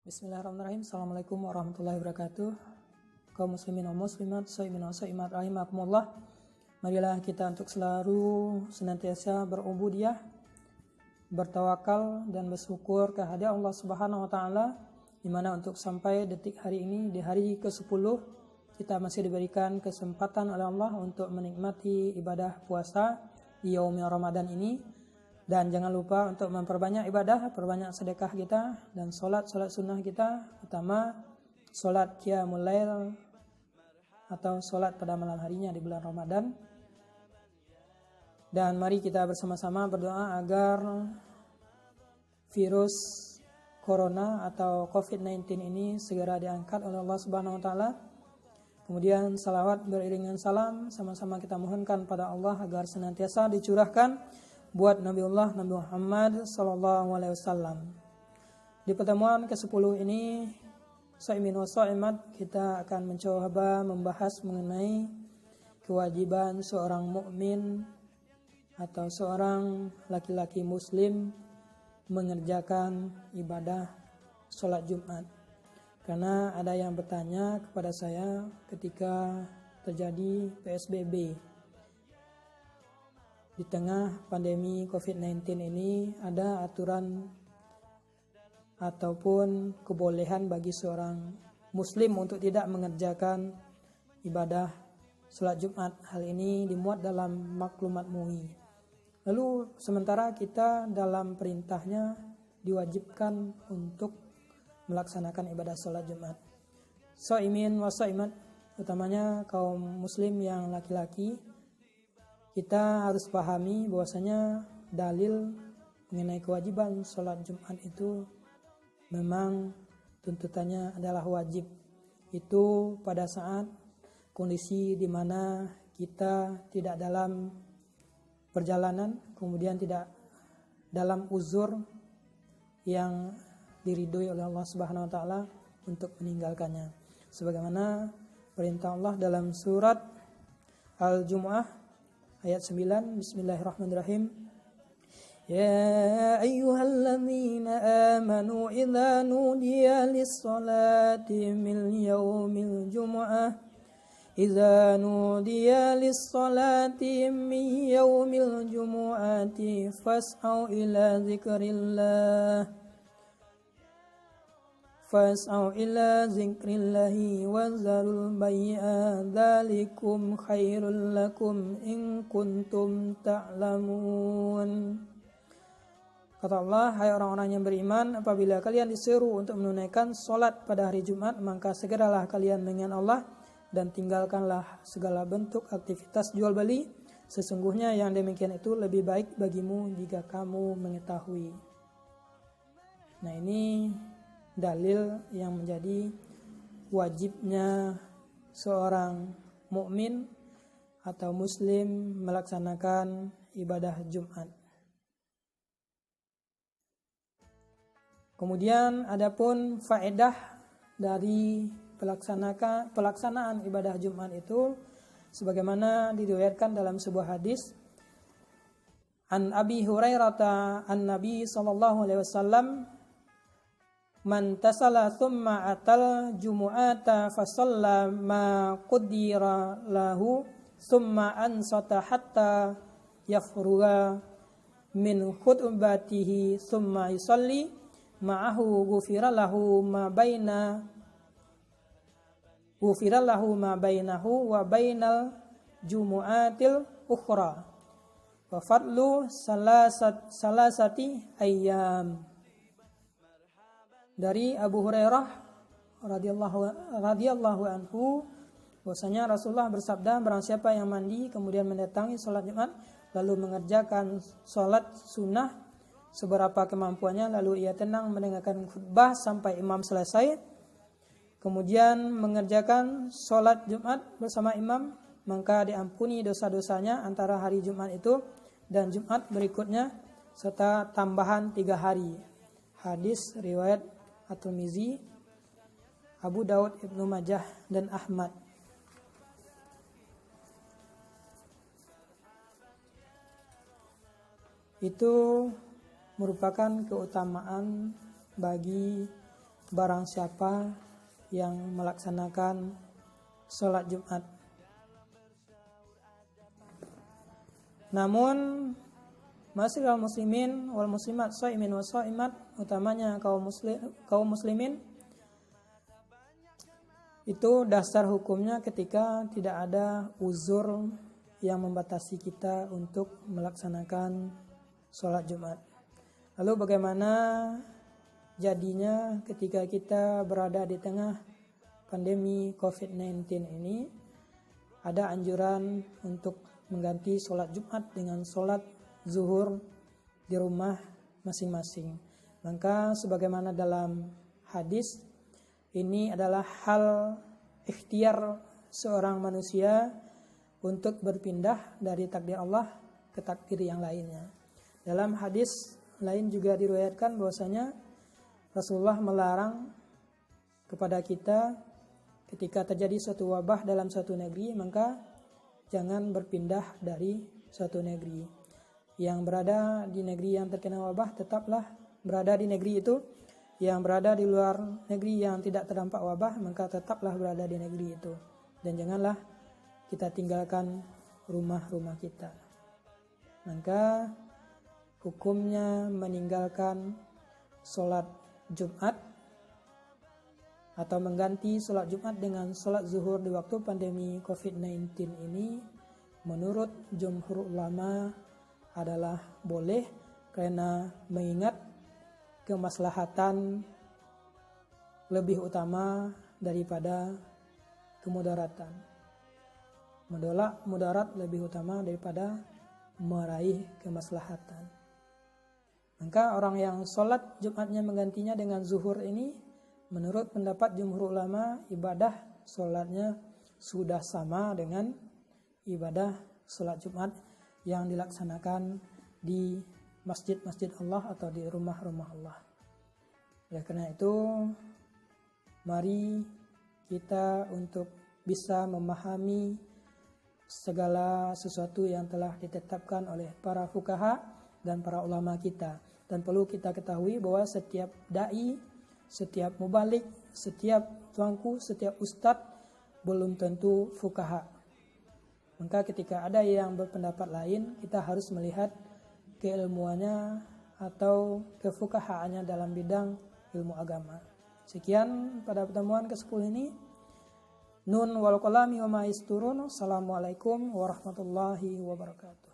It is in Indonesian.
Bismillahirrahmanirrahim. Assalamualaikum warahmatullahi wabarakatuh. Kaum muslimin wa muslimat, shaimin wa shaimat rahimakumullah. Marilah kita untuk selalu senantiasa berubudiyah, bertawakal dan bersyukur kehadirat Allah Subhanahu wa taala, di mana untuk sampai detik hari ini, di hari ke-10 kita masih diberikan kesempatan oleh Allah untuk menikmati ibadah puasa di yaumil Ramadan ini. Dan jangan lupa untuk memperbanyak ibadah, perbanyak sedekah kita dan solat sunnah kita, utama solat qiyamul lail atau solat pada malam harinya di bulan Ramadan. Dan mari kita bersama-sama berdoa agar virus corona atau COVID-19 ini segera diangkat oleh Allah Subhanahu wa taala. Kemudian salawat beriringan salam sama-sama kita mohonkan pada Allah agar senantiasa dicurahkan buat Nabiullah Nabi Muhammad sallallahu alaihi wasallam. Di pertemuan ke-10 ini, Shaimin wa Shaimat, kita akan mencoba membahas mengenai kewajiban seorang mukmin atau seorang laki-laki muslim mengerjakan ibadah sholat Jumat. Karena ada yang bertanya kepada saya ketika terjadi PSBB. Di tengah pandemi COVID-19 ini ada aturan ataupun kebolehan bagi seorang muslim untuk tidak mengerjakan ibadah sholat Jumat. Hal ini dimuat dalam maklumat MUI. Lalu sementara kita dalam perintahnya diwajibkan untuk melaksanakan ibadah sholat Jumat. Shaimin wa shaimat, utamanya kaum muslim yang laki-laki, kita harus pahami bahwasanya dalil mengenai kewajiban sholat Jumat itu memang tuntutannya adalah wajib. Itu pada saat kondisi di mana kita tidak dalam perjalanan, kemudian tidak dalam uzur yang diridhoi oleh Allah Subhanahu wa taala untuk meninggalkannya. Sebagaimana perintah Allah dalam surat Al-Jumu'ah ayat 9, Bismillahirrahmanirrahim. Ya ayyuhalladzina amanu idza nudiya lis-salati min yaumil jumu'ah idza nudiya lis-salati min yaumil jumu'ati fas'au ila zikrillahi wa zarul bai'a dzalikum khairul lakum in kuntum ta'lamun. Kata Allah, hai orang-orang yang beriman, apabila kalian diseru untuk menunaikan solat pada hari Jumat, maka segeralah kalian mengingat Allah dan tinggalkanlah segala bentuk aktivitas jual beli. Sesungguhnya yang demikian itu lebih baik bagimu jika kamu mengetahui. Nah, ini dalil yang menjadi wajibnya seorang mukmin atau muslim melaksanakan ibadah Jumat. Kemudian adapun faedah dari pelaksanaan ibadah Jumat itu sebagaimana diriwayatkan dalam sebuah hadis an Abi Hurairah an Nabi sallallahu alaihi wasallam, man tasala thumma atal jumu'ata fasalla ma qudira lahu thumma ansata hatta yafruga min khutbatihi thumma yusalli ma'ahu ghufira lahu ma bainahu wa bainal jumu'atil ukhra wa fadlu salasati ayyam. Dari Abu Hurairah radhiyallahu anhu, bahwasanya Rasulullah bersabda, barang siapa yang mandi kemudian mendatangi sholat Jumat lalu mengerjakan sholat sunnah seberapa kemampuannya, lalu ia tenang mendengarkan khutbah sampai imam selesai, kemudian mengerjakan sholat Jumat bersama imam, maka diampuni dosa-dosanya antara hari Jumat itu dan Jumat berikutnya serta tambahan 3 hari. Hadis riwayat At-Tirmizi, Abu Daud, Ibnu Majah dan Ahmad. Itu merupakan keutamaan bagi barang siapa yang melaksanakan sholat Jumat. Namun ma'asyiral muslimin wal muslimat shaimin wa shaimat, utamanya kaum muslimin, itu dasar hukumnya ketika tidak ada uzur yang membatasi kita untuk melaksanakan sholat Jumat. Lalu bagaimana jadinya ketika kita berada di tengah pandemi COVID-19 ini? Ada anjuran untuk mengganti sholat Jumat dengan sholat zuhur di rumah masing-masing. Maka sebagaimana dalam hadis, ini adalah hal ikhtiar seorang manusia untuk berpindah dari takdir Allah ke takdir yang lainnya. Dalam hadis lain juga diriwayatkan bahwasanya Rasulullah melarang kepada kita ketika terjadi suatu wabah dalam suatu negeri, maka jangan berpindah dari suatu negeri. Yang berada di negeri yang terkena wabah tetaplah berada di negeri itu. Yang berada di luar negeri yang tidak terdampak wabah, maka tetaplah berada di negeri itu. Dan janganlah kita tinggalkan rumah-rumah kita. Maka hukumnya meninggalkan sholat Jumat atau mengganti sholat Jumat dengan sholat zuhur di waktu pandemi COVID-19 ini menurut jumhur ulama adalah boleh, karena mengingat kemaslahatan lebih utama daripada kemudaratan. Mudarat lebih utama daripada meraih kemaslahatan. Maka orang yang sholat Jumatnya menggantinya dengan zuhur ini, menurut pendapat jumhur ulama, ibadah sholatnya sudah sama dengan ibadah sholat Jumat yang dilaksanakan di masjid-masjid Allah atau di rumah-rumah Allah. Oleh karena itu, mari kita untuk bisa memahami segala sesuatu yang telah ditetapkan oleh para fuqaha dan para ulama kita. Dan perlu kita ketahui bahwa setiap da'i, setiap mubalik, setiap tuanku, setiap ustadz belum tentu fuqaha. Maka ketika ada yang berpendapat lain, kita harus melihat keilmuannya atau kefuqahaannya dalam bidang ilmu agama. Sekian pada pertemuan ke-10 ini. Nun wal qalami wa ma yasturun. Assalamualaikum warahmatullahi wabarakatuh.